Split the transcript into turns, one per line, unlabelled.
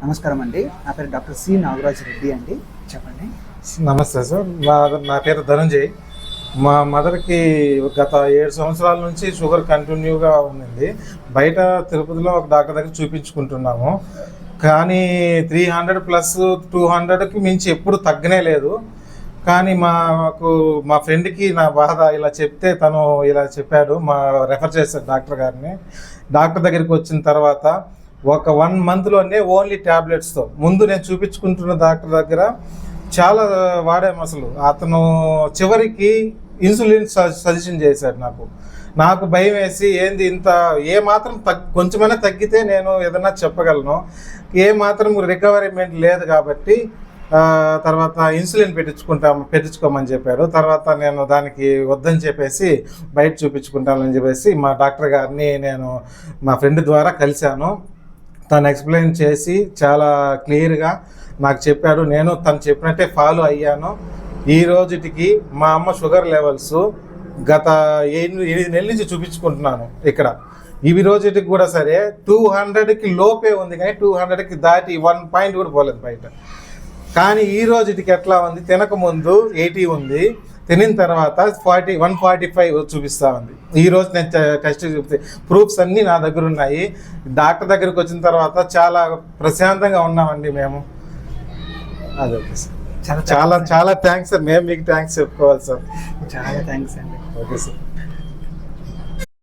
నమస్కారం అండి. నా పేరు డాక్టర్ సి నాగరాజ్ రెడ్డి అండి. చెప్పండి.
నమస్తే సార్. నా పేరు ధనంజయ్. మా మదర్కి గత 7 సంవత్సరాల నుంచి షుగర్ కంటిన్యూగా ఉంది. బయట తిరుపతిలో ఒక డాక్టర్ దగ్గర చూపించుకుంటున్నాము, కానీ 300 ప్లస్ 200కి మించి ఎప్పుడు తగ్గనే లేదు. కానీ మా ఫ్రెండ్కి నా బాధ ఇలా చెప్తే తను ఇలా చెప్పాడు, రెఫర్ చేశాడు డాక్టర్ గారిని. డాక్టర్ దగ్గరికి వచ్చిన తర్వాత ఒక 1 మంత్లోనే ఓన్లీ ట్యాబ్లెట్స్తో, ముందు నేను చూపించుకుంటున్న డాక్టర్ దగ్గర చాలా వాడాము. అతను చివరికి ఇన్సులిన్ సజెషన్ చేశాడు. నాకు భయం వేసి, ఏంది ఇంత ఏమాత్రం కొంచెమైనా తగ్గితే నేను ఏదన్నా చెప్పగలను, ఏమాత్రం రికవరీమెంట్ లేదు కాబట్టి తర్వాత ఇన్సులిన్ పెట్టించుకోమని చెప్పాడు. తర్వాత నేను దానికి వద్దని చెప్పేసి బయట చూపించుకుంటానని చెప్పేసి మా డాక్టర్ గారిని నేను మా ఫ్రెండ్ ద్వారా కలిశాను. తను ఎక్స్ప్లెయిన్ చేసి చాలా క్లియర్గా నాకు చెప్పాడు. నేను తను చెప్పినట్టే ఫాలో అయ్యాను. ఈ రోజుటికి మా అమ్మ షుగర్ లెవెల్స్ గత 8 నెలల నుంచి చూపించుకుంటున్నాను ఇక్కడ. ఇవి రోజుటికి కూడా సరే 200కి లోపే ఉంది, కానీ 200కి దాటి 1 పాయింట్ కూడా పోలేదు బయట. కానీ ఈ రోజుటికి ఎట్లా ఉంది, తినకముందు 80 ఉంది, తినిన తర్వాత 145 చూపిస్తూ ఉంది. ఈరోజు నేను టెస్ట్ చూపిస్తే ప్రూఫ్స్ అన్నీ నా దగ్గర ఉన్నాయి. డాక్టర్ దగ్గరికి వచ్చిన తర్వాత చాలా ప్రశాంతంగా ఉన్నామండి మేము. అదే సార్. చాలా చాలా థ్యాంక్స్ సార్. మేము మీకు థ్యాంక్స్ చెప్పుకోవాలి సార్.
చాలా థ్యాంక్స్ అండి.
Okay sir.